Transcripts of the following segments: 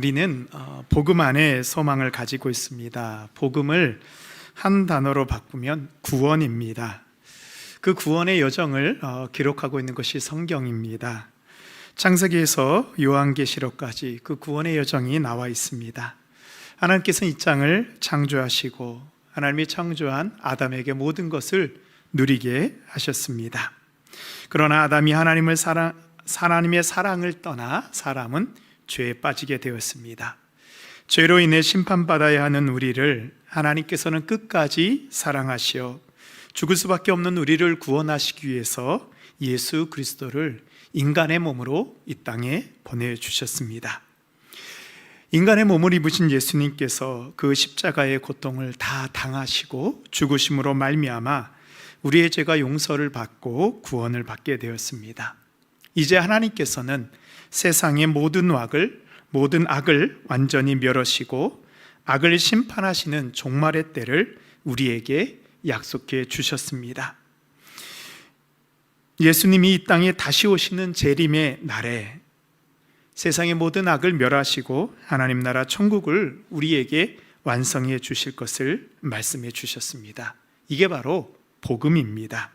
우리는 복음 안에 소망을 가지고 있습니다. 복음을 한 단어로 바꾸면 구원입니다. 그 구원의 여정을 기록하고 있는 것이 성경입니다. 창세기에서 요한계시록까지 그 구원의 여정이 나와 있습니다. 하나님께서는 이 땅을 창조하시고 하나님이 창조한 아담에게 모든 것을 누리게 하셨습니다. 그러나 아담이 하나님의 사랑을 떠나 사람은 죄에 빠지게 되었습니다. 죄로 인해 심판받아야 하는 우리를 하나님께서는 끝까지 사랑하시어 죽을 수밖에 없는 우리를 구원하시기 위해서 예수 그리스도를 인간의 몸으로 이 땅에 보내주셨습니다. 인간의 몸을 입으신 예수님께서 그 십자가의 고통을 다 당하시고 죽으심으로 말미암아 우리의 죄가 용서를 받고 구원을 받게 되었습니다. 이제 하나님께서는 세상의 모든 악을 완전히 멸하시고 악을 심판하시는 종말의 때를 우리에게 약속해 주셨습니다. 예수님이 이 땅에 다시 오시는 재림의 날에 세상의 모든 악을 멸하시고 하나님 나라 천국을 우리에게 완성해 주실 것을 말씀해 주셨습니다. 이게 바로 복음입니다.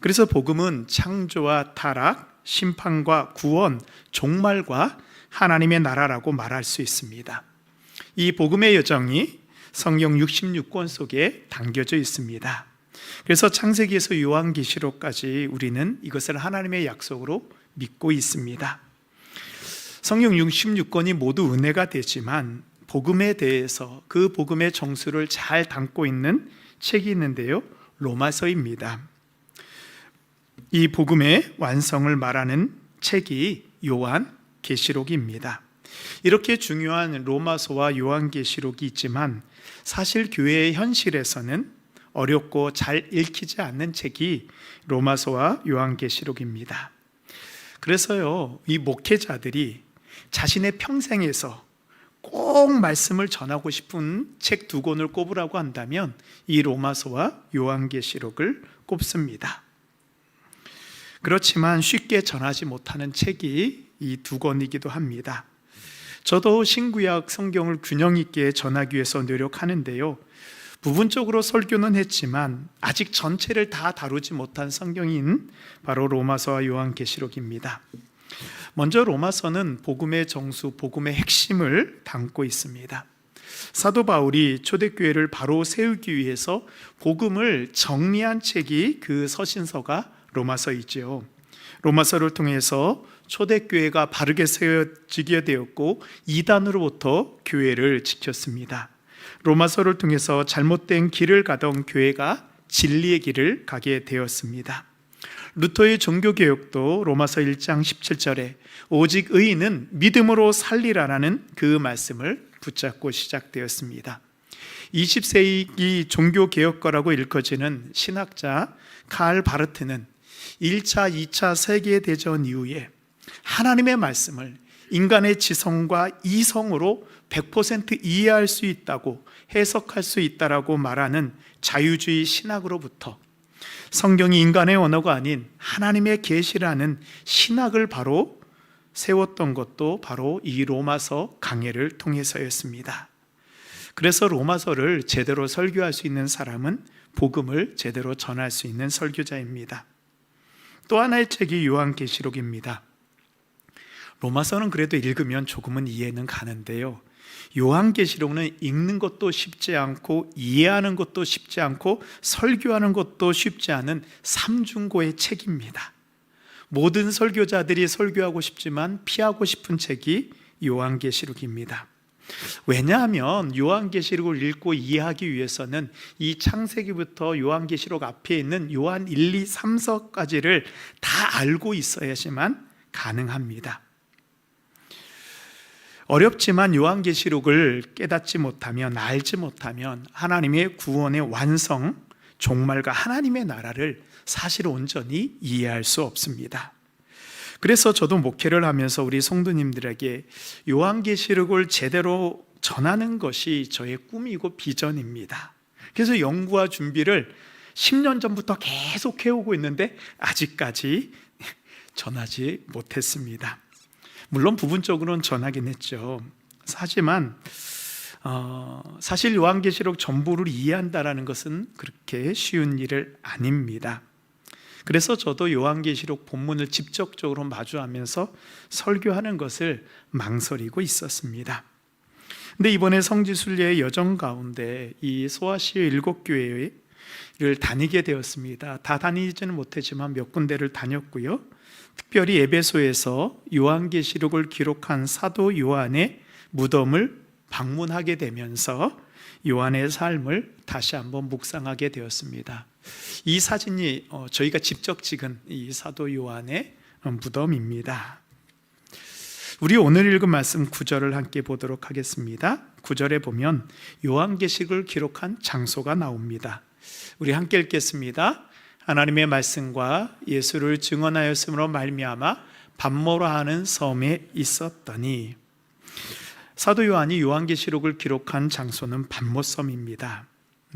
그래서 복음은 창조와 타락, 심판과 구원, 종말과 하나님의 나라라고 말할 수 있습니다. 이 복음의 여정이 성경 66권 속에 담겨져 있습니다. 그래서 창세기에서 요한계시록까지 우리는 이것을 하나님의 약속으로 믿고 있습니다. 성경 66권이 모두 은혜가 되지만 복음에 대해서 그 복음의 정수를 잘 담고 있는 책이 있는데요, 로마서입니다. 이 복음의 완성을 말하는 책이 요한계시록입니다. 이렇게 중요한 로마서와 요한계시록이 있지만 사실 교회의 현실에서는 어렵고 잘 읽히지 않는 책이 로마서와 요한계시록입니다. 그래서요, 이 목회자들이 자신의 평생에서 꼭 말씀을 전하고 싶은 책 두 권을 꼽으라고 한다면 이 로마서와 요한계시록을 꼽습니다. 그렇지만 쉽게 전하지 못하는 책이 이 두 권이기도 합니다. 저도 신구약 성경을 균형 있게 전하기 위해서 노력하는데요, 부분적으로 설교는 했지만 아직 전체를 다 다루지 못한 성경인 바로 로마서와 요한계시록입니다. 먼저 로마서는 복음의 정수, 복음의 핵심을 담고 있습니다. 사도 바울이 초대교회를 바로 세우기 위해서 복음을 정리한 책이 그 서신서가 로마서이지요. 로마서를 통해서 초대교회가 바르게 세워지게 되었고 이단으로부터 교회를 지켰습니다. 로마서를 통해서 잘못된 길을 가던 교회가 진리의 길을 가게 되었습니다. 루터의 종교개혁도 로마서 1장 17절에 오직 의인은 믿음으로 살리라라는 그 말씀을 붙잡고 시작되었습니다. 20세기 종교개혁가라고 일컬어지는 신학자 칼 바르트는 1차, 2차 세계대전 이후에 하나님의 말씀을 인간의 지성과 이성으로 100% 이해할 수 있다고 해석할 수 있다라고 말하는 자유주의 신학으로부터 성경이 인간의 언어가 아닌 하나님의 계시라는 신학을 바로 세웠던 것도 바로 이 로마서 강해를 통해서였습니다. 그래서 로마서를 제대로 설교할 수 있는 사람은 복음을 제대로 전할 수 있는 설교자입니다. 또 하나의 책이 요한계시록입니다. 로마서는 그래도 읽으면 조금은 이해는 가는데요, 요한계시록은 읽는 것도 쉽지 않고 이해하는 것도 쉽지 않고 설교하는 것도 쉽지 않은 삼중고의 책입니다. 모든 설교자들이 설교하고 싶지만 피하고 싶은 책이 요한계시록입니다. 왜냐하면 요한계시록을 읽고 이해하기 위해서는 이 창세기부터 요한계시록 앞에 있는 요한 1, 2, 3서까지를 다 알고 있어야지만 가능합니다. 어렵지만 요한계시록을 깨닫지 못하면, 알지 못하면 하나님의 구원의 완성, 종말과 하나님의 나라를 사실 온전히 이해할 수 없습니다. 그래서 저도 목회를 하면서 우리 성도님들에게 요한계시록을 제대로 전하는 것이 저의 꿈이고 비전입니다. 그래서 연구와 준비를 10년 전부터 계속 해오고 있는데 아직까지 전하지 못했습니다. 물론 부분적으로는 전하긴 했죠. 하지만 사실 요한계시록 전부를 이해한다라는 것은 그렇게 쉬운 일은 아닙니다. 그래서 저도 요한계시록 본문을 직접적으로 마주하면서 설교하는 것을 망설이고 있었습니다. 근데 이번에 성지순례의 여정 가운데 이 소아시아 7교회를 다니게 되었습니다. 다 다니지는 못했지만 몇 군데를 다녔고요. 특별히 에베소에서 요한계시록을 기록한 사도 요한의 무덤을 방문하게 되면서 요한의 삶을 다시 한번 묵상하게 되었습니다. 이 사진이 저희가 직접 찍은 이 사도 요한의 무덤입니다. 우리 오늘 읽은 말씀 9절을 함께 보도록 하겠습니다. 9절에 보면 요한계시록을 기록한 장소가 나옵니다. 우리 함께 읽겠습니다. 하나님의 말씀과 예수를 증언하였으므로 말미암아 pat모라 하는 섬에 있었더니. 사도 요한이 요한계시록을 기록한 장소는 pat모섬입니다.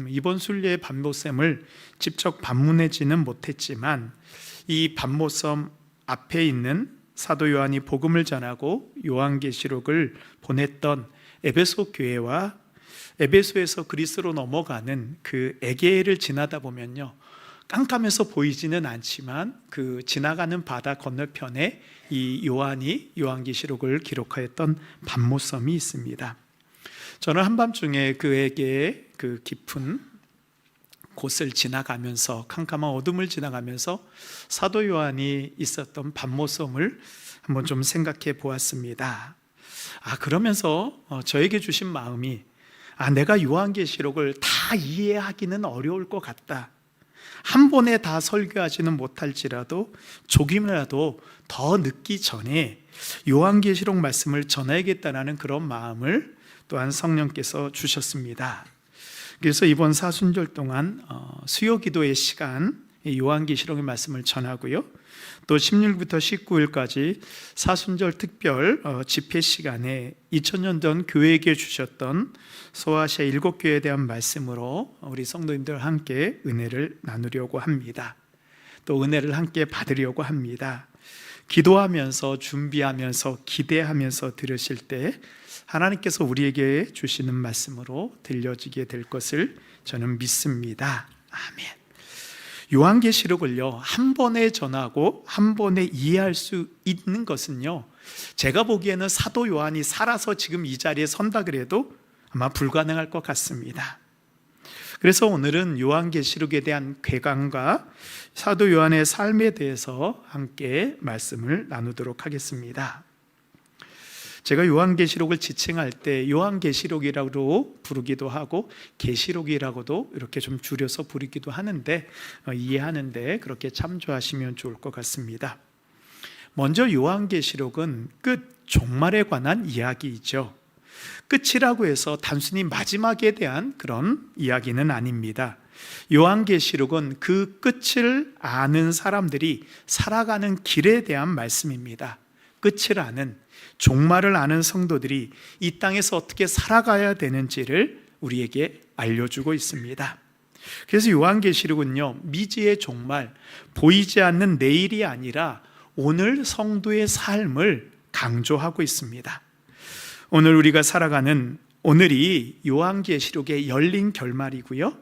이번 순례의 pat모섬을 직접 방문하지는 못했지만 이 pat모섬 앞에 있는 사도 요한이 복음을 전하고 요한계시록을 보냈던 에베소 교회와 에베소에서 그리스로 넘어가는 그 에게를 지나다 보면요, 깜깜해서 보이지는 않지만 그 지나가는 바다 건너편에 이 요한이 요한계시록을 기록하였던 pat모섬이 있습니다. 저는 한밤중에 그에게 그 깊은 곳을 지나가면서, 캄캄한 어둠을 지나가면서 사도 요한이 있었던 pat모섬을 한번 좀 생각해 보았습니다. 그러면서 저에게 주신 마음이, 내가 요한계시록을 다 이해하기는 어려울 것 같다. 한 번에 다 설교하지는 못할지라도 조금이라도 더 늦기 전에 요한계시록 말씀을 전해야겠다는 그런 마음을 또한 성령께서 주셨습니다. 그래서 이번 사순절 동안 수요기도의 시간 요한계시록의 말씀을 전하고요, 또 16일부터 19일까지 사순절 특별 집회 시간에 2000년 전 교회에게 주셨던 소아시아 7교회에 대한 말씀으로 우리 성도님들 함께 은혜를 나누려고 합니다. 또 은혜를 함께 받으려고 합니다. 기도하면서, 준비하면서, 기대하면서 들으실 때 하나님께서 우리에게 주시는 말씀으로 들려지게 될 것을 저는 믿습니다. 아멘. 요한계시록을요, 한 번에 전하고 한 번에 이해할 수 있는 것은요, 제가 보기에는 사도 요한이 살아서 지금 이 자리에 선다 그래도 아마 불가능할 것 같습니다. 그래서 오늘은 요한계시록에 대한 궤감과 사도 요한의 삶에 대해서 함께 말씀을 나누도록 하겠습니다. 제가 요한계시록을 지칭할 때 요한계시록이라고 부르기도 하고 계시록이라고도 이렇게 좀 줄여서 부르기도 하는데, 이해하는데 그렇게 참조하시면 좋을 것 같습니다. 먼저 요한계시록은 끝, 종말에 관한 이야기이죠. 끝이라고 해서 단순히 마지막에 대한 그런 이야기는 아닙니다. 요한계시록은 그 끝을 아는 사람들이 살아가는 길에 대한 말씀입니다. 끝을 아는, 종말을 아는 성도들이 이 땅에서 어떻게 살아가야 되는지를 우리에게 알려주고 있습니다. 그래서 요한계시록은요, 미지의 종말, 보이지 않는 내일이 아니라 오늘 성도의 삶을 강조하고 있습니다. 오늘 우리가 살아가는 오늘이 요한계시록의 열린 결말이고요,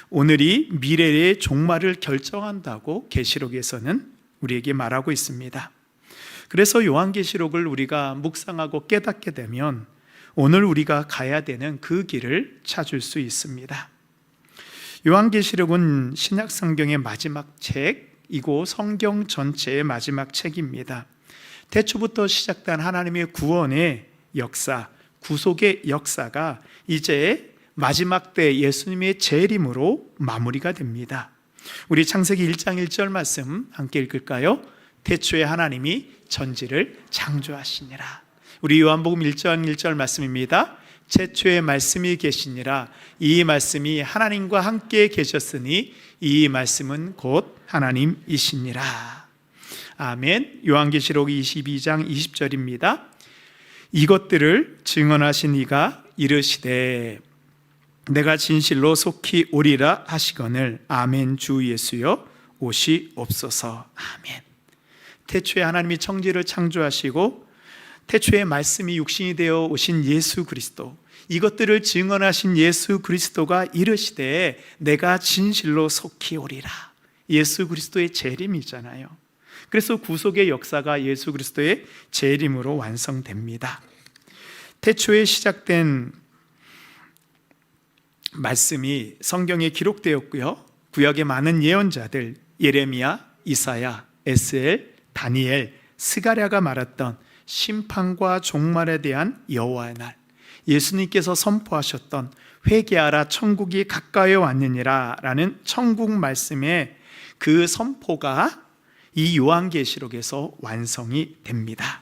오늘이 미래의 종말을 결정한다고 계시록에서는 우리에게 말하고 있습니다. 그래서 요한계시록을 우리가 묵상하고 깨닫게 되면 오늘 우리가 가야 되는 그 길을 찾을 수 있습니다. 요한계시록은 신약성경의 마지막 책이고 성경 전체의 마지막 책입니다. 태초부터 시작된 하나님의 구원의 역사, 구속의 역사가 이제 마지막 때 예수님의 재림으로 마무리가 됩니다. 우리 창세기 1장 1절 말씀 함께 읽을까요? 태초에 하나님이 전지를 창조하시니라. 우리 요한복음 1장 1절 말씀입니다. 태초에 말씀이 계시니라. 이 말씀이 하나님과 함께 계셨으니 이 말씀은 곧 하나님이시니라. 아멘. 요한계시록 22장 20절입니다. 이것들을 증언하신 이가 이르시되 내가 진실로 속히 오리라 하시거늘 아멘. 주 예수여 오시옵소서. 아멘. 태초에 하나님이 천지를 창조하시고 태초에 말씀이 육신이 되어 오신 예수 그리스도, 이것들을 증언하신 예수 그리스도가 이르시되 내가 진실로 속히 오리라. 예수 그리스도의 재림이잖아요. 그래서 구속의 역사가 예수 그리스도의 재림으로 완성됩니다. 태초에 시작된 말씀이 성경에 기록되었고요, 구약의 많은 예언자들 예레미야, 이사야, 에스엘, 다니엘, 스가랴가 말했던 심판과 종말에 대한 여호와의 날, 예수님께서 선포하셨던 회개하라 천국이 가까이 왔느니라 라는 천국 말씀의 그 선포가 이 요한계시록에서 완성이 됩니다.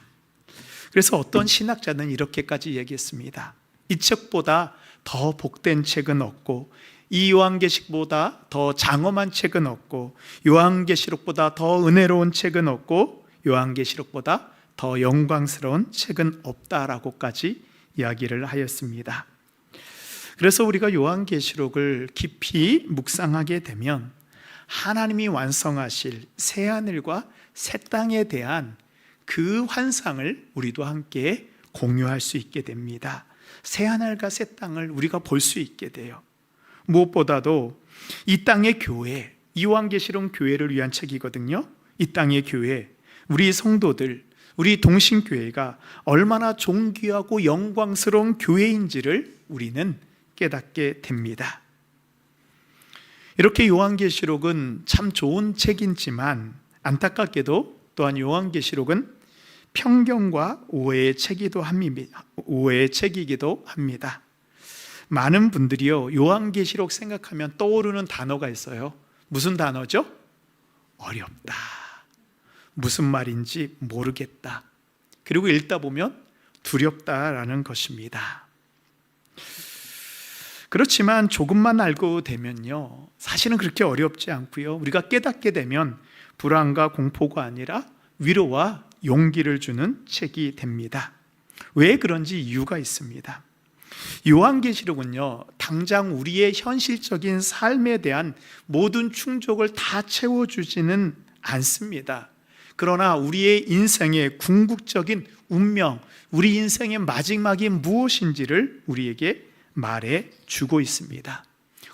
그래서 어떤 신학자는 이렇게까지 얘기했습니다. 이 책보다 더 복된 책은 없고, 이 요한계시록보다 더 장엄한 책은 없고, 요한계시록보다 더 은혜로운 책은 없고, 요한계시록보다 더 영광스러운 책은 없다라고까지 이야기를 하였습니다. 그래서 우리가 요한계시록을 깊이 묵상하게 되면 하나님이 완성하실 새하늘과 새 땅에 대한 그 환상을 우리도 함께 공유할 수 있게 됩니다. 새하늘과 새 땅을 우리가 볼 수 있게 돼요. 무엇보다도 이 땅의 교회, 요한계시록 교회를 위한 책이거든요. 이 땅의 교회, 우리 성도들, 우리 동신교회가 얼마나 존귀하고 영광스러운 교회인지를 우리는 깨닫게 됩니다. 이렇게 요한계시록은 참 좋은 책이지만 안타깝게도 또한 요한계시록은 편견과 오해의 책이기도 합니다. 많은 분들이요, 요한계시록 생각하면 떠오르는 단어가 있어요. 무슨 단어죠? 어렵다, 무슨 말인지 모르겠다, 그리고 읽다 보면 두렵다라는 것입니다. 그렇지만 조금만 알고 되면요, 사실은 그렇게 어렵지 않고요, 우리가 깨닫게 되면 불안과 공포가 아니라 위로와 용기를 주는 책이 됩니다. 왜 그런지 이유가 있습니다. 요한계시록은요, 당장 우리의 현실적인 삶에 대한 모든 충족을 다 채워주지는 않습니다. 그러나 우리의 인생의 궁극적인 운명, 우리 인생의 마지막이 무엇인지를 우리에게 말해주고 있습니다.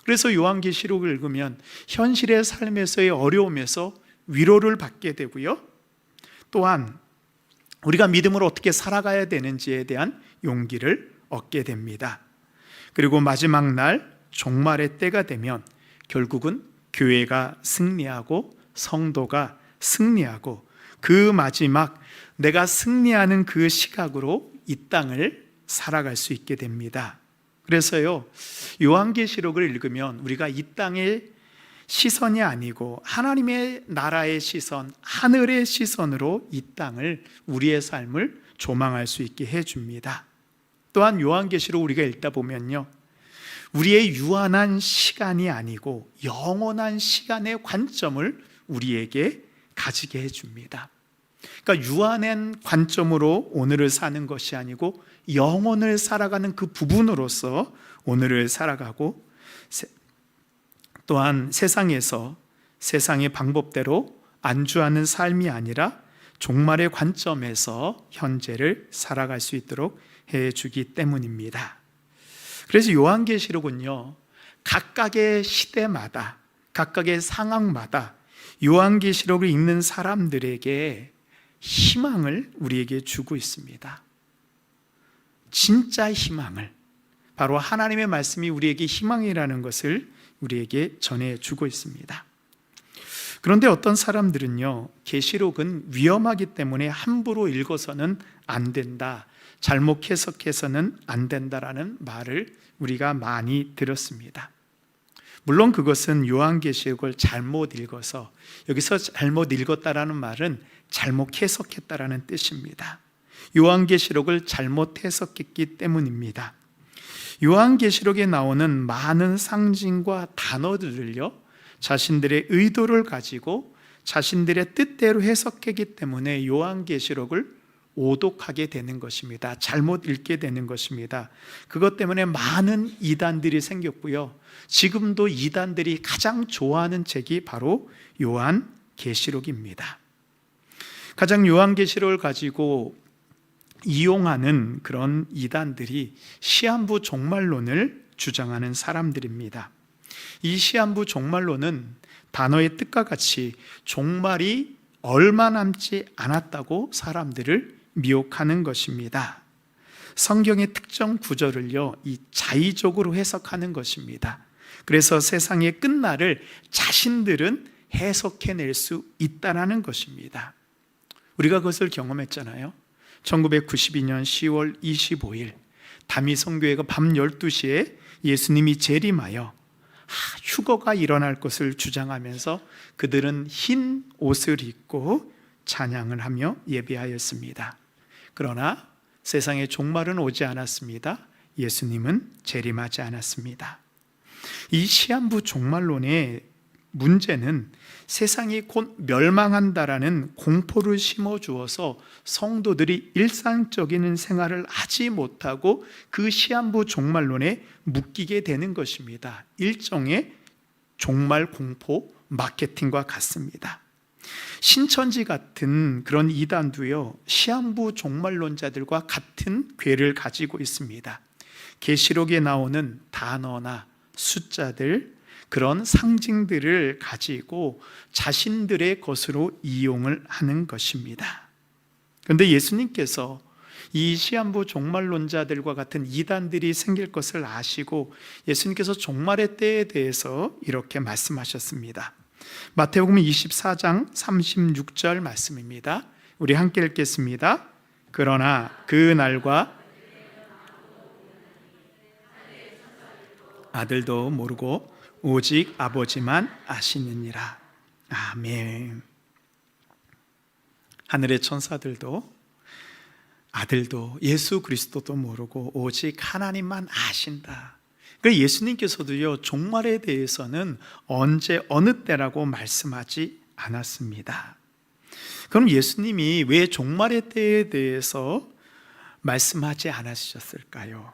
그래서 요한계시록을 읽으면 현실의 삶에서의 어려움에서 위로를 받게 되고요, 또한 우리가 믿음으로 어떻게 살아가야 되는지에 대한 용기를 얻게 됩니다. 그리고 마지막 날 종말의 때가 되면 결국은 교회가 승리하고 성도가 승리하고 그 마지막 내가 승리하는 그 시각으로 이 땅을 살아갈 수 있게 됩니다. 그래서요, 요한계시록을 읽으면 우리가 이 땅의 시선이 아니고 하나님의 나라의 시선, 하늘의 시선으로 이 땅을, 우리의 삶을 조망할 수 있게 해줍니다. 또한 요한계시록 우리가 읽다 보면요, 우리의 유한한 시간이 아니고 영원한 시간의 관점을 우리에게 가지게 해줍니다. 그러니까 유한한 관점으로 오늘을 사는 것이 아니고 영혼을 살아가는 그 부분으로서 오늘을 살아가고, 또한 세상에서 세상의 방법대로 안주하는 삶이 아니라 종말의 관점에서 현재를 살아갈 수 있도록 해주기 때문입니다. 그래서 요한계시록은요, 각각의 시대마다, 각각의 상황마다 요한계시록을 읽는 사람들에게 희망을 우리에게 주고 있습니다. 진짜 희망을, 바로 하나님의 말씀이 우리에게 희망이라는 것을 우리에게 전해주고 있습니다. 그런데 어떤 사람들은요, 계시록은 위험하기 때문에 함부로 읽어서는 안 된다, 잘못 해석해서는 안 된다라는 말을 우리가 많이 들었습니다. 물론 그것은 요한계시록을 잘못 읽어서, 여기서 잘못 읽었다라는 말은 잘못 해석했다라는 뜻입니다. 요한계시록을 잘못 해석했기 때문입니다. 요한계시록에 나오는 많은 상징과 단어들을요, 자신들의 의도를 가지고 자신들의 뜻대로 해석했기 때문에 요한계시록을 오독하게 되는 것입니다. 잘못 읽게 되는 것입니다. 그것 때문에 많은 이단들이 생겼고요, 지금도 이단들이 가장 좋아하는 책이 바로 요한계시록입니다. 가장 요한계시록을 가지고 이용하는 그런 이단들이 시한부 종말론을 주장하는 사람들입니다. 이 시한부 종말론은 단어의 뜻과 같이 종말이 얼마 남지 않았다고 사람들을 미혹하는 것입니다. 성경의 특정 구절을요, 이 자의적으로 해석하는 것입니다. 그래서 세상의 끝날을 자신들은 해석해낼 수 있다는 것입니다. 우리가 그것을 경험했잖아요. 1992년 10월 25일 다미성교회가 밤 12시에 예수님이 재림하여 휴거가 일어날 것을 주장하면서 그들은 흰 옷을 입고 찬양을 하며 예배하였습니다. 그러나 세상에 종말은 오지 않았습니다. 예수님은 재림하지 않았습니다. 이 시한부 종말론의 문제는 세상이 곧 멸망한다라는 공포를 심어주어서 성도들이 일상적인 생활을 하지 못하고 그 시한부 종말론에 묶이게 되는 것입니다. 일종의 종말 공포 마케팅과 같습니다. 신천지 같은 그런 이단도요, 시한부 종말론자들과 같은 궤를 가지고 있습니다. 계시록에 나오는 단어나 숫자들, 그런 상징들을 가지고 자신들의 것으로 이용을 하는 것입니다. 그런데 예수님께서 이 시한부 종말론자들과 같은 이단들이 생길 것을 아시고 예수님께서 종말의 때에 대해서 이렇게 말씀하셨습니다. 마태복음 24장 36절 말씀입니다. 우리 함께 읽겠습니다. 그러나 그 날과 아들도 모르고 오직 아버지만 아시느니라. 아멘. 하늘의 천사들도 아들도 예수 그리스도도 모르고 오직 하나님만 아신다. 그러니까 예수님께서도요, 종말에 대해서는 언제 어느 때라고 말씀하지 않았습니다. 그럼 예수님이 왜 종말의 때에 대해서 말씀하지 않으셨을까요?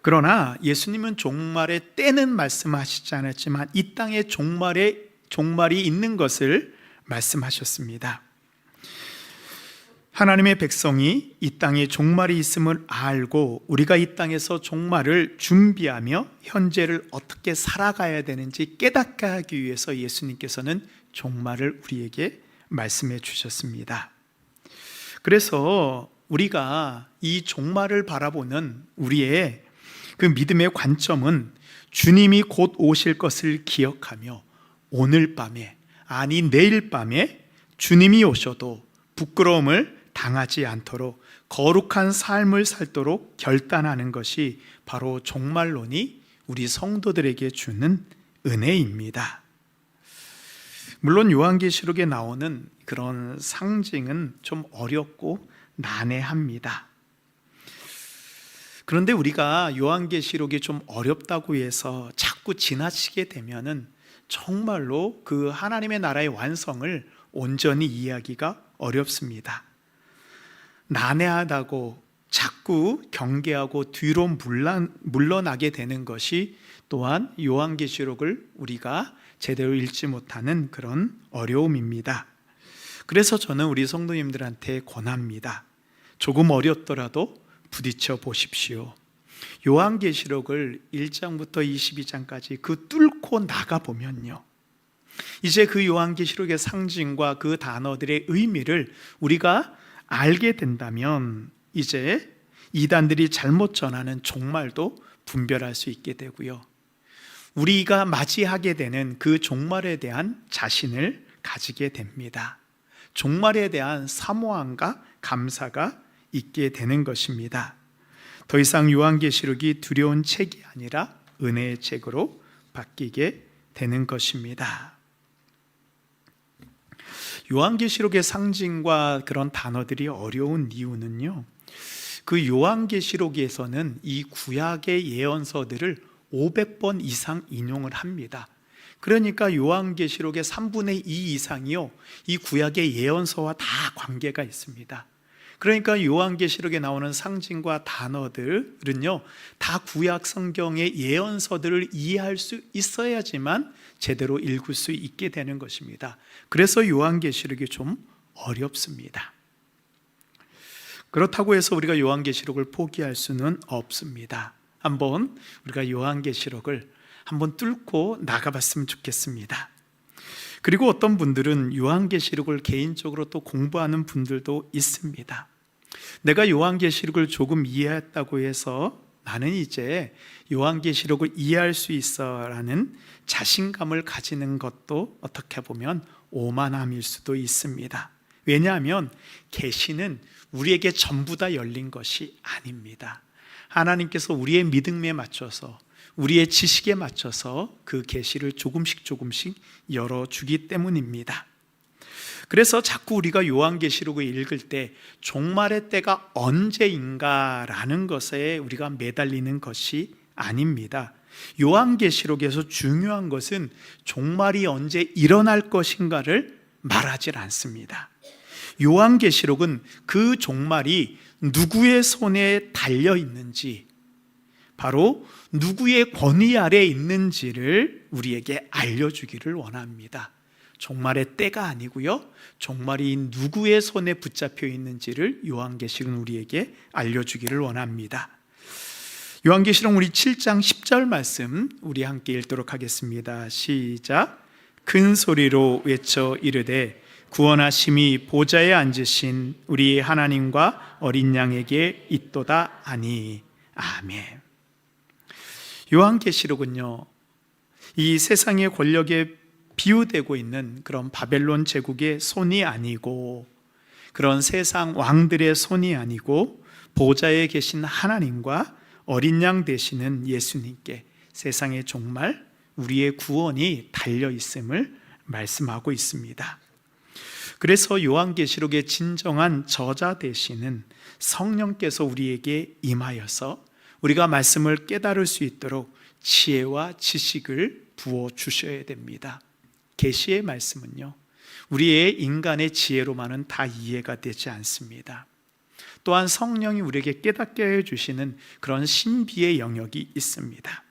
그러나 예수님은 종말의 때는 말씀하시지 않았지만 이 땅에 종말이 있는 것을 말씀하셨습니다. 하나님의 백성이 이 땅에 종말이 있음을 알고 우리가 이 땅에서 종말을 준비하며 현재를 어떻게 살아가야 되는지 깨닫게 하기 위해서 예수님께서는 종말을 우리에게 말씀해 주셨습니다. 그래서 우리가 이 종말을 바라보는 우리의 그 믿음의 관점은 주님이 곧 오실 것을 기억하며 오늘 밤에, 아니 내일 밤에 주님이 오셔도 부끄러움을 당하지 않도록 거룩한 삶을 살도록 결단하는 것이 바로 종말론이 우리 성도들에게 주는 은혜입니다. 물론 요한계시록에 나오는 그런 상징은 좀 어렵고 난해합니다. 그런데 우리가 요한계시록이 좀 어렵다고 해서 자꾸 지나치게 되면은 정말로 그 하나님의 나라의 완성을 온전히 이해하기가 어렵습니다. 난해하다고 자꾸 경계하고 뒤로 물러나게 되는 것이 또한 요한계시록을 우리가 제대로 읽지 못하는 그런 어려움입니다. 그래서 저는 우리 성도님들한테 권합니다. 조금 어렵더라도 부딪혀 보십시오. 요한계시록을 1장부터 22장까지 그 뚫고 나가 보면요, 이제 그 요한계시록의 상징과 그 단어들의 의미를 우리가 알게 된다면 이제 이단들이 잘못 전하는 종말도 분별할 수 있게 되고요, 우리가 맞이하게 되는 그 종말에 대한 자신을 가지게 됩니다. 종말에 대한 사모함과 감사가 있게 되는 것입니다. 더 이상 요한계시록이 두려운 책이 아니라 은혜의 책으로 바뀌게 되는 것입니다. 요한계시록의 상징과 그런 단어들이 어려운 이유는요, 그 요한계시록에서는 이 구약의 예언서들을 500번 이상 인용을 합니다. 그러니까 요한계시록의 3분의 2 이상이요, 이 구약의 예언서와 다 관계가 있습니다. 그러니까 요한계시록에 나오는 상징과 단어들은요, 다 구약 성경의 예언서들을 이해할 수 있어야지만 제대로 읽을 수 있게 되는 것입니다. 그래서 요한계시록이 좀 어렵습니다. 그렇다고 해서 우리가 요한계시록을 포기할 수는 없습니다. 한번 우리가 요한계시록을 한번 뚫고 나가봤으면 좋겠습니다. 그리고 어떤 분들은 요한계시록을 개인적으로 또 공부하는 분들도 있습니다. 내가 요한계시록을 조금 이해했다고 해서 나는 이제 요한계시록을 이해할 수 있어 라는 자신감을 가지는 것도 어떻게 보면 오만함일 수도 있습니다. 왜냐하면 계시는 우리에게 전부 다 열린 것이 아닙니다. 하나님께서 우리의 믿음에 맞춰서, 우리의 지식에 맞춰서 그 계시를 조금씩 열어주기 때문입니다. 그래서 자꾸 우리가 요한계시록을 읽을 때 종말의 때가 언제인가라는 것에 우리가 매달리는 것이 아닙니다. 요한계시록에서 중요한 것은 종말이 언제 일어날 것인가를 말하지 않습니다. 요한계시록은 그 종말이 누구의 손에 달려 있는지, 바로 누구의 권위 아래에 있는지를 우리에게 알려주기를 원합니다. 종말의 때가 아니고요, 종말이 누구의 손에 붙잡혀 있는지를 요한계시록은 우리에게 알려주기를 원합니다. 요한계시록 우리 7장 10절 말씀 우리 함께 읽도록 하겠습니다. 시작. 큰 소리로 외쳐 이르되 구원하심이 보좌에 앉으신 우리 하나님과 어린 양에게 있도다 하니. 아멘. 요한계시록은요, 이 세상의 권력에 비유되고 있는 그런 바벨론 제국의 손이 아니고, 그런 세상 왕들의 손이 아니고, 보좌에 계신 하나님과 어린 양 되시는 예수님께 세상의 종말, 우리의 구원이 달려 있음을 말씀하고 있습니다. 그래서 요한계시록의 진정한 저자 되시는 성령께서 우리에게 임하여서 우리가 말씀을 깨달을 수 있도록 지혜와 지식을 부어 주셔야 됩니다. 계시의 말씀은요, 우리의 인간의 지혜로만은 다 이해가 되지 않습니다. 또한 성령이 우리에게 깨닫게 해주시는 그런 신비의 영역이 있습니다.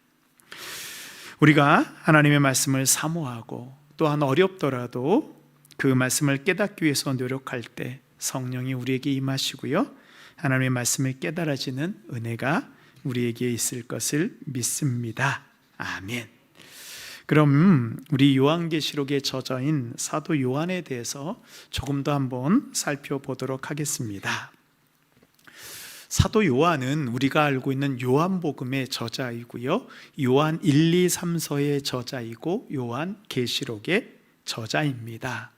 우리가 하나님의 말씀을 사모하고 또한 어렵더라도 그 말씀을 깨닫기 위해서 노력할 때 성령이 우리에게 임하시고요, 하나님의 말씀을 깨달아지는 은혜가 우리에게 있을 것을 믿습니다. 아멘. 그럼 우리 요한계시록의 저자인 사도 요한에 대해서 조금 더 한번 살펴보도록 하겠습니다. 사도 요한은 우리가 알고 있는 요한복음의 저자이고요, 요한 1, 2, 3서의 저자이고 요한계시록의 저자입니다.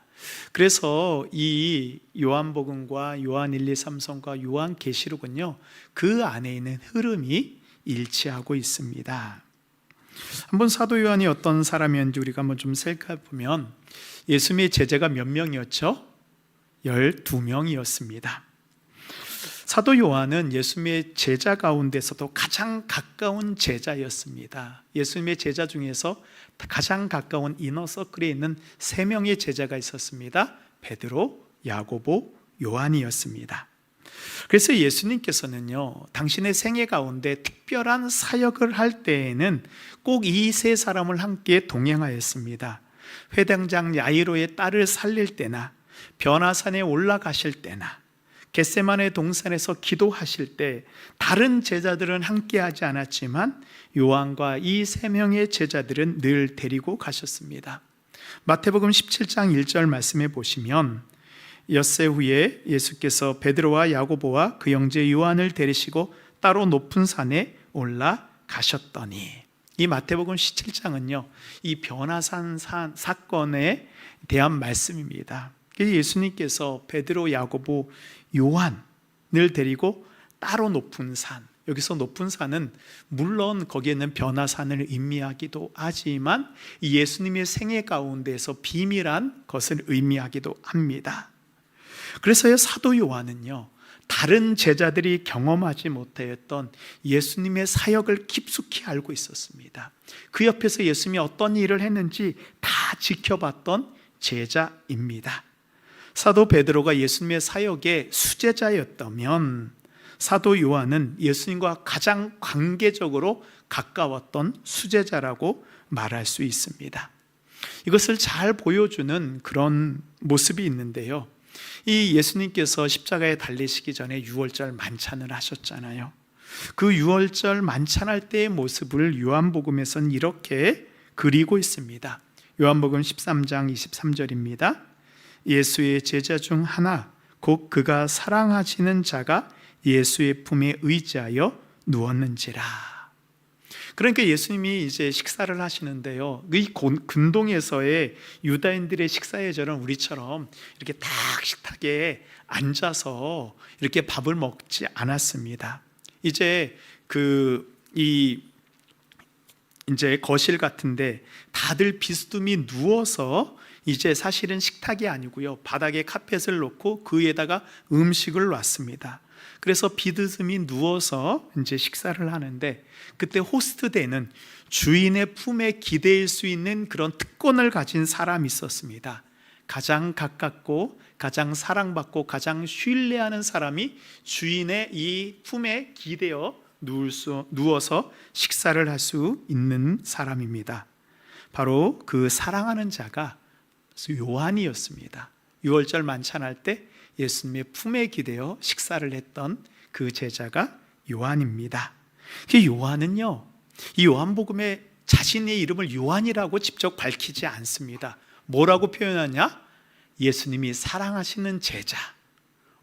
그래서 이 요한복음과 요한 1, 2, 3서과 요한계시록은요, 그 안에 있는 흐름이 일치하고 있습니다. 한번 사도 요한이 어떤 사람이었는지 우리가 한번 좀 살펴보면, 예수님의 제자가 몇 명이었죠? 12명이었습니다. 사도 요한은 예수님의 제자 가운데서도 가장 가까운 제자였습니다. 예수님의 제자 중에서 가장 가까운 이너서클에 있는 3명의 제자가 있었습니다. 베드로, 야고보, 요한이었습니다. 그래서 예수님께서는요, 당신의 생애 가운데 특별한 사역을 할 때에는 꼭 이 3사람을 함께 동행하였습니다. 회당장 야이로의 딸을 살릴 때나, 변화산에 올라가실 때나, 겟세마네 동산에서 기도하실 때 다른 제자들은 함께하지 않았지만 요한과 이 3명의 제자들은 늘 데리고 가셨습니다. 마태복음 17장 1절 말씀에 보시면, 엿새 후에 예수께서 베드로와 야고보와 그 형제 요한을 데리시고 따로 높은 산에 올라가셨더니, 이 마태복음 17장은요, 이 변화산 사건에 대한 말씀입니다. 예수님께서 베드로, 야고보, 요한을 데리고 따로 높은 산, 여기서 높은 산은 물론 거기에 있는 변화산을 의미하기도 하지만 예수님의 생애 가운데서 비밀한 것을 의미하기도 합니다. 그래서 사도 요한은요, 다른 제자들이 경험하지 못했던 예수님의 사역을 깊숙이 알고 있었습니다. 그 옆에서 예수님이 어떤 일을 했는지 다 지켜봤던 제자입니다. 사도 베드로가 예수님의 사역의 수제자였다면 사도 요한은 예수님과 가장 관계적으로 가까웠던 수제자라고 말할 수 있습니다. 이것을 잘 보여주는 그런 모습이 있는데요, 이 예수님께서 십자가에 달리시기 전에 유월절 만찬을 하셨잖아요. 그 유월절 만찬할 때의 모습을 요한복음에서는 이렇게 그리고 있습니다. 요한복음 13장 23절입니다. 예수의 제자 중 하나 곧 그가 사랑하시는 자가 예수의 품에 의지하여 누웠는지라. 그러니까 예수님이 이제 식사를 하시는데요, 이 근동에서의 유다인들의 식사 예절은 우리처럼 이렇게 딱 식탁에 앉아서 이렇게 밥을 먹지 않았습니다. 이제 이제 거실 같은데 다들 비스듬히 누워서, 이제 사실은 식탁이 아니고요, 바닥에 카펫을 놓고 그 위에다가 음식을 놨습니다. 그래서 비스듬히 누워서 이제 식사를 하는데, 그때 호스트되는 주인의 품에 기대일 수 있는 그런 특권을 가진 사람이 있었습니다. 가장 가깝고 가장 사랑받고 가장 신뢰하는 사람이 주인의 이 품에 기대어 누워서 식사를 할 수 있는 사람입니다. 바로 그 사랑하는 자가 요한이었습니다. 유월절 만찬할 때 예수님의 품에 기대어 식사를 했던 그 제자가 요한입니다. 그 요한은요, 이 요한복음에 자신의 이름을 요한이라고 직접 밝히지 않습니다. 뭐라고 표현하냐? 예수님이 사랑하시는 제자.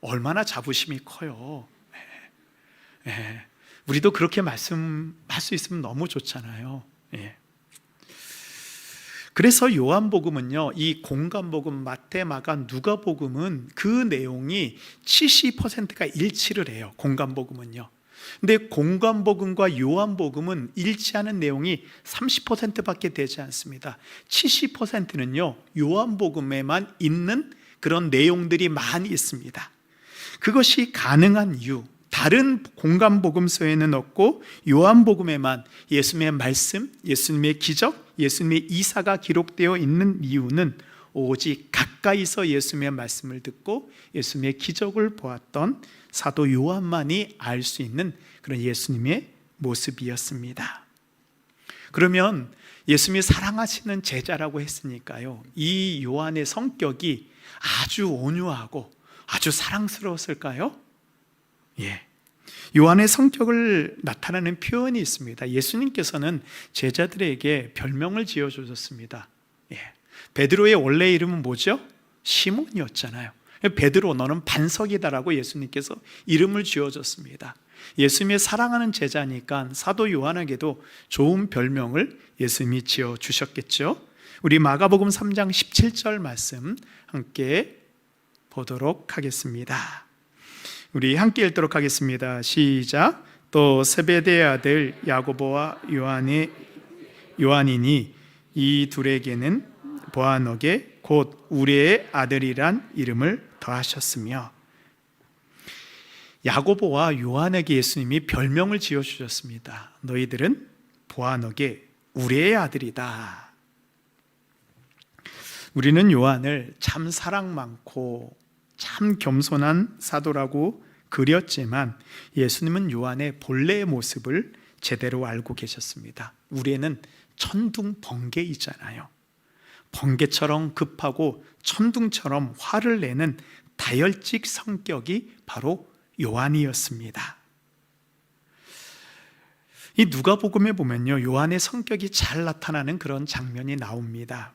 얼마나 자부심이 커요. 우리도 그렇게 말씀할 수 있으면 너무 좋잖아요. 그래서 요한복음은요, 이 공관복음, 마태, 마가, 누가복음은 그 내용이 70%가 일치를 해요. 공관복음은요. 근데 공관복음과 요한복음은 일치하는 내용이 30%밖에 되지 않습니다. 70%는요 요한복음에만 있는 그런 내용들이 많이 있습니다. 그것이 가능한 이유, 다른 공관복음서에는 없고 요한복음에만 예수님의 말씀, 예수님의 기적, 예수님의 이사가 기록되어 있는 이유는 오직 가까이서 예수님의 말씀을 듣고 예수님의 기적을 보았던 사도 요한만이 알 수 있는 그런 예수님의 모습이었습니다. 그러면 예수님이 사랑하시는 제자라고 했으니까요, 이 요한의 성격이 아주 온유하고 아주 사랑스러웠을까요? 요한의 성격을 나타내는 표현이 있습니다. 예수님께서는 제자들에게 별명을 지어주셨습니다. 베드로의 원래 이름은 뭐죠? 시몬이었잖아요. 베드로, 너는 반석이다라고 예수님께서 이름을 지어줬습니다. 예수님의 사랑하는 제자니까 사도 요한에게도 좋은 별명을 예수님이 지어주셨겠죠. 우리 마가복음 3장 17절 말씀 함께 보도록 하겠습니다. 우리 함께 읽도록 하겠습니다. 시작. 또 세베대의 아들 야고보와 요한이니 이 둘에게는 보아너게 곧 우리의 아들이란 이름을 더하셨으며, 야고보와 요한에게 예수님이 별명을 지어주셨습니다. 너희들은 보아너게 우리의 아들이다. 우리는 요한을 참 사랑 많고 참 겸손한 사도라고 그렸지만 예수님은 요한의 본래의 모습을 제대로 알고 계셨습니다. 우리는 천둥 번개이잖아요. 번개처럼 급하고 천둥처럼 화를 내는 다혈질 성격이 바로 요한이었습니다. 이 누가복음에 보면요, 요한의 성격이 잘 나타나는 그런 장면이 나옵니다.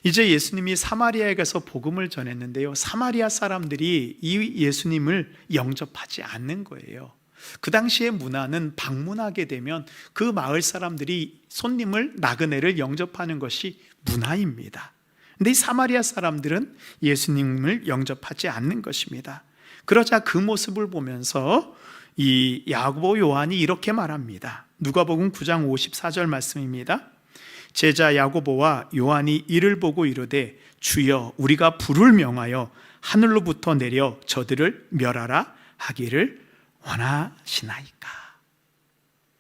이제 예수님이 사마리아에 가서 복음을 전했는데요, 사마리아 사람들이 이 예수님을 영접하지 않는 거예요. 그 당시의 문화는 방문하게 되면 그 마을 사람들이 손님을, 나그네를 영접하는 것이 문화입니다. 근데 이 사마리아 사람들은 예수님을 영접하지 않는 것입니다. 그러자 그 모습을 보면서 이 야고보, 요한이 이렇게 말합니다. 누가복음 9장 54절 말씀입니다. 제자 야고보와 요한이 이를 보고 이르되 주여, 우리가 불을 명하여 하늘로부터 내려 저들을 멸하라 하기를 원하시나이까.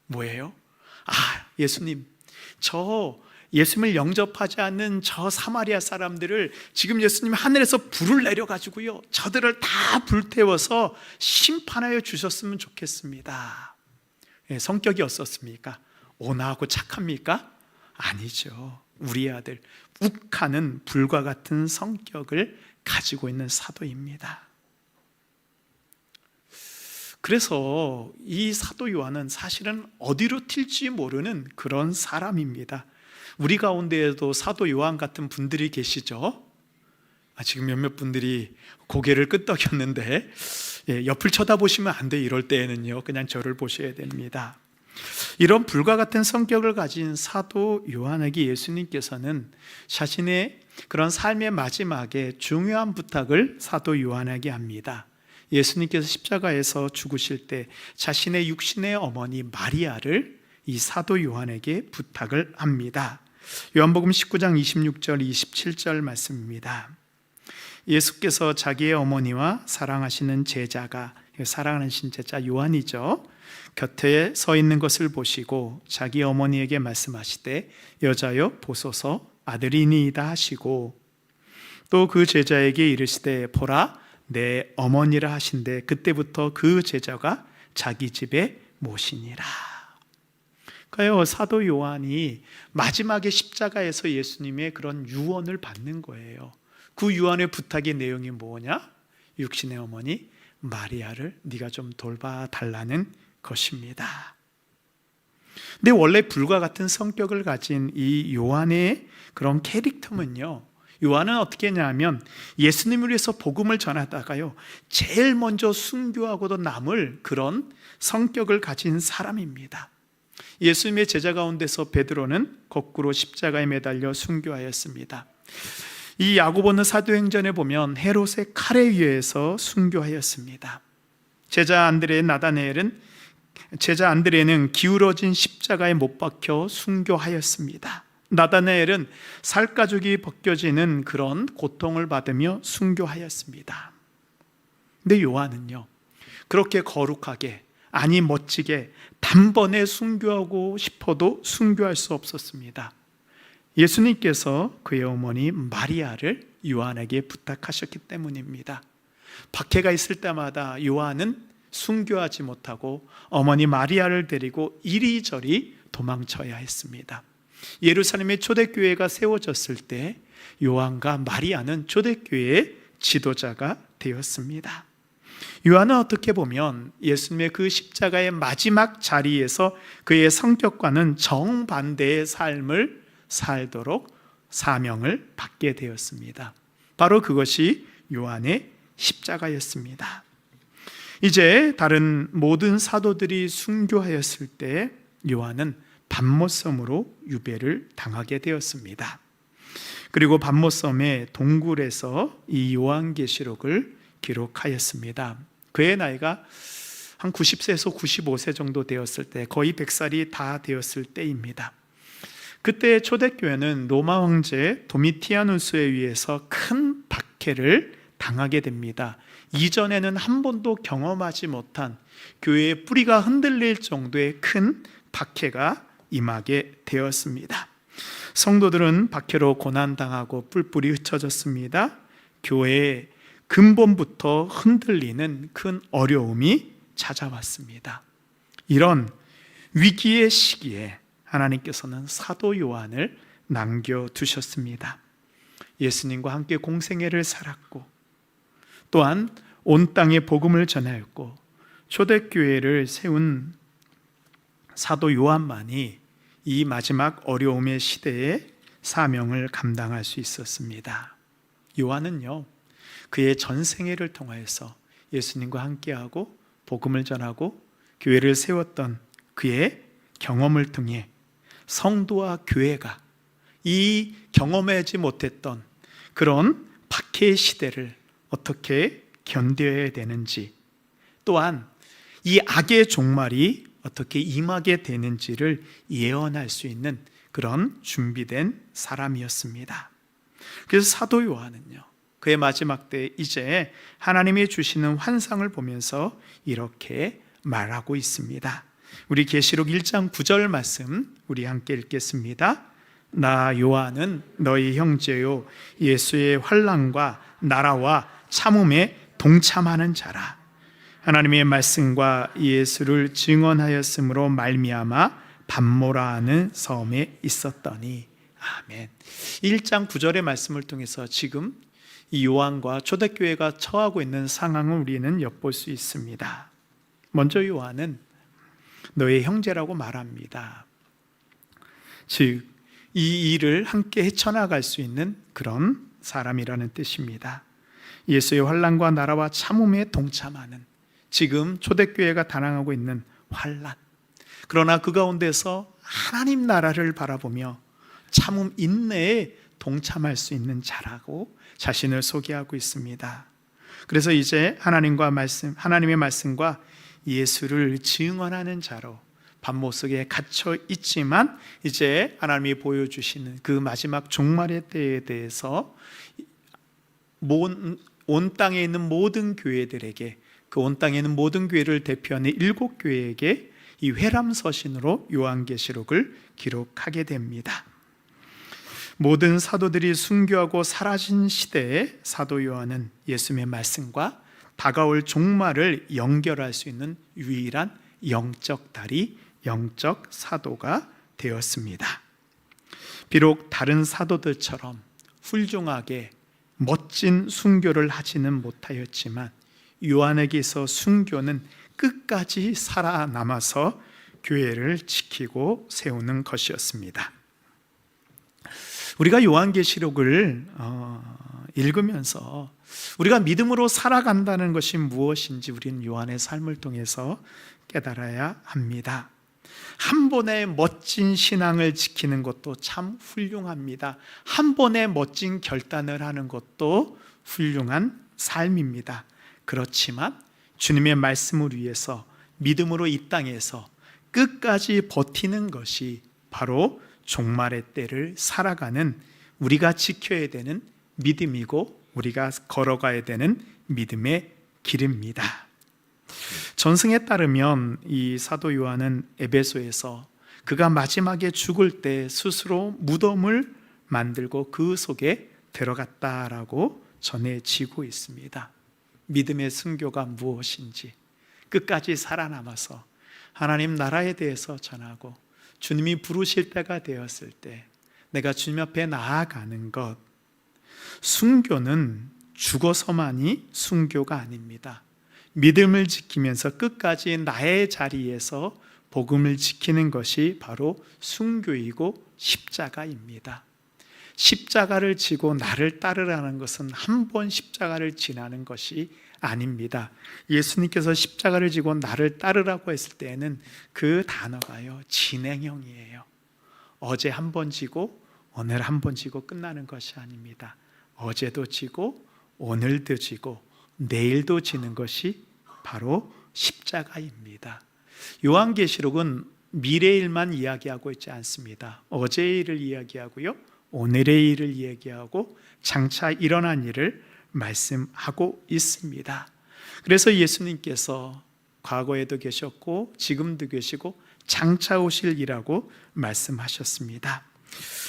뭐예요? 예수님, 저 예수님을 영접하지 않는 저 사마리아 사람들을 지금 예수님 하늘에서 불을 내려가지고요, 저들을 다 불태워서 심판하여 주셨으면 좋겠습니다. 성격이 어떻습니까? 온화하고 착합니까? 아니죠. 우리 아들 욱하는 불과 같은 성격을 가지고 있는 사도입니다. 그래서 이 사도 요한은 사실은 어디로 튈지 모르는 그런 사람입니다. 우리 가운데에도 사도 요한 같은 분들이 계시죠? 지금 몇몇 분들이 고개를 끄덕였는데 옆을 쳐다보시면 안 돼. 이럴 때에는요, 그냥 저를 보셔야 됩니다. 이런 불과 같은 성격을 가진 사도 요한에게 예수님께서는 자신의 그런 삶의 마지막에 중요한 부탁을 사도 요한에게 합니다. 예수님께서 십자가에서 죽으실 때 자신의 육신의 어머니 마리아를 이 사도 요한에게 부탁을 합니다. 요한복음 19장 26절 27절 말씀입니다. 예수께서 자기의 어머니와 사랑하시는 제자가, 사랑하신 제자 요한이죠, 곁에 서 있는 것을 보시고 자기 어머니에게 말씀하시되 여자여 보소서 아들이니이다 하시고, 또 그 제자에게 이르시되 보라 내 어머니라 하신대 그때부터 그 제자가 자기 집에 모시니라. 그러니까요, 사도 요한이 마지막에 십자가에서 예수님의 그런 유언을 받는 거예요. 그 유언의 부탁의 내용이 뭐냐? 육신의 어머니 마리아를 네가 좀 돌봐달라는 것입니다. 근데 원래 불과 같은 성격을 가진 이 요한의 그런 캐릭터는요, 요한은 어떻게 했냐면 예수님을 위해서 복음을 전하다가요, 제일 먼저 순교하고도 남을 그런 성격을 가진 사람입니다. 예수님의 제자 가운데서 베드로는 거꾸로 십자가에 매달려 순교하였습니다. 이 야고보는 사도행전에 보면 헤롯의 칼에 의해서 순교하였습니다. 제자 안드레는 기울어진 십자가에 못 박혀 순교하였습니다. 나다나엘은 살가죽이 벗겨지는 그런 고통을 받으며 순교하였습니다. 근데 요한은요, 그렇게 거룩하게, 아니 멋지게 단번에 순교하고 싶어도 순교할 수 없었습니다. 예수님께서 그의 어머니 마리아를 요한에게 부탁하셨기 때문입니다. 박해가 있을 때마다 요한은 순교하지 못하고 어머니 마리아를 데리고 이리저리 도망쳐야 했습니다. 예루살렘의 초대교회가 세워졌을 때 요한과 마리아는 초대교회의 지도자가 되었습니다. 요한은 어떻게 보면 예수님의 그 십자가의 마지막 자리에서 그의 성격과는 정반대의 삶을 살도록 사명을 받게 되었습니다. 바로 그것이 요한의 십자가였습니다. 이제 다른 모든 사도들이 순교하였을 때 요한은 밤모섬으로 유배를 당하게 되었습니다. 그리고 밤모섬의 동굴에서 이 요한계시록을 기록하였습니다. 그의 나이가 한 90세에서 95세 정도 되었을 때, 거의 100살이 다 되었을 때입니다. 그때 초대교회는 로마 황제 도미티아누스에 의해서 큰 박해를 당하게 됩니다. 이전에는 한 번도 경험하지 못한 교회의 뿌리가 흔들릴 정도의 큰 박해가 임하게 되었습니다. 성도들은 박해로 고난당하고 뿔뿔이 흩어졌습니다. 교회의 근본부터 흔들리는 큰 어려움이 찾아왔습니다. 이런 위기의 시기에 하나님께서는 사도 요한을 남겨두셨습니다. 예수님과 함께 공생애를 살았고, 또한 온 땅에 복음을 전하였고, 초대교회를 세운 사도 요한만이 이 마지막 어려움의 시대에 사명을 감당할 수 있었습니다. 요한은요, 그의 전생애를 통하여서 예수님과 함께하고 복음을 전하고 교회를 세웠던 그의 경험을 통해 성도와 교회가 이 경험하지 못했던 그런 박해의 시대를 어떻게 견뎌야 되는지, 또한 이 악의 종말이 어떻게 임하게 되는지를 예언할 수 있는 그런 준비된 사람이었습니다. 그래서 사도 요한은요, 그의 마지막 때 이제 하나님이 주시는 환상을 보면서 이렇게 말하고 있습니다. 우리 계시록 1장 9절 말씀 우리 함께 읽겠습니다. 나 요한은 너희 형제요 예수의 환난과 나라와 참음에 동참하는 자라. 하나님의 말씀과 예수를 증언하였으므로 말미암아 밤모라 하는 섬에 있었더니. 아멘. 1장 9절의 말씀을 통해서 지금 이 요한과 초대교회가 처하고 있는 상황을 우리는 엿볼 수 있습니다. 먼저 요한은 너의 형제라고 말합니다. 즉, 이 일을 함께 헤쳐나갈 수 있는 그런 사람이라는 뜻입니다. 예수의 환난과 나라와 참음에 동참하는, 지금 초대교회가 당하고 있는 환난, 그러나 그 가운데서 하나님 나라를 바라보며 참음 인내에 동참할 수 있는 자라고 자신을 소개하고 있습니다. 그래서 이제 하나님의 말씀과 예수를 증언하는 자로 반모 속에 갇혀 있지만, 이제 하나님이 보여주시는 그 마지막 종말의 때에 대해서 온 땅에 있는 모든 교회들에게, 그 온 땅에 있는 모든 교회를 대표하는 7교회에게 이 회람서신으로 요한계시록을 기록하게 됩니다. 모든 사도들이 순교하고 사라진 시대에 사도 요한은 예수님의 말씀과 다가올 종말을 연결할 수 있는 유일한 영적 다리, 영적 사도가 되었습니다. 비록 다른 사도들처럼 훌륭하게 멋진 순교를 하지는 못하였지만, 요한에게 있어 순교는 끝까지 살아남아서 교회를 지키고 세우는 것이었습니다. 우리가 요한계시록을 읽으면서 우리가 믿음으로 살아간다는 것이 무엇인지 우리는 요한의 삶을 통해서 깨달아야 합니다. 한 번의 멋진 신앙을 지키는 것도 참 훌륭합니다. 한 번의 멋진 결단을 하는 것도 훌륭한 삶입니다. 그렇지만 주님의 말씀을 위해서 믿음으로 이 땅에서 끝까지 버티는 것이 바로 종말의 때를 살아가는, 우리가 지켜야 되는 믿음이고 우리가 걸어가야 되는 믿음의 길입니다. 전승에 따르면 이 사도 요한은 에베소에서 그가 마지막에 죽을 때 스스로 무덤을 만들고 그 속에 들어갔다라고 전해지고 있습니다. 믿음의 순교가 무엇인지 끝까지 살아남아서 하나님 나라에 대해서 전하고 주님이 부르실 때가 되었을 때 내가 주님 앞에 나아가는 것, 순교는 죽어서만이 순교가 아닙니다. 믿음을 지키면서 끝까지 나의 자리에서 복음을 지키는 것이 바로 순교이고 십자가입니다. 십자가를 지고 나를 따르라는 것은 한 번 십자가를 지나는 것이 아닙니다. 예수님께서 십자가를 지고 나를 따르라고 했을 때에는 그 단어가요, 진행형이에요. 어제 한 번 지고 오늘 한 번 지고 끝나는 것이 아닙니다. 어제도 지고 오늘도 지고 내일도 지는 것이 바로 십자가입니다. 요한계시록은 미래의 일만 이야기하고 있지 않습니다. 어제의 일을 이야기하고요, 오늘의 일을 이야기하고 장차 일어난 일을 말씀하고 있습니다. 그래서 예수님께서 과거에도 계셨고 지금도 계시고 장차 오실 이라고 말씀하셨습니다.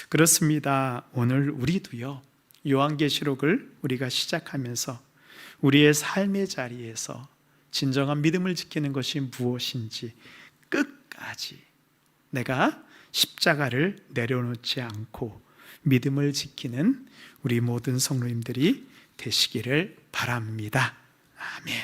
그렇습니다. 오늘 우리도요, 요한계시록을 우리가 시작하면서 우리의 삶의 자리에서 진정한 믿음을 지키는 것이 무엇인지 끝까지 내가 십자가를 내려놓지 않고 믿음을 지키는 우리 모든 성도님들이 되시기를 바랍니다. 아멘.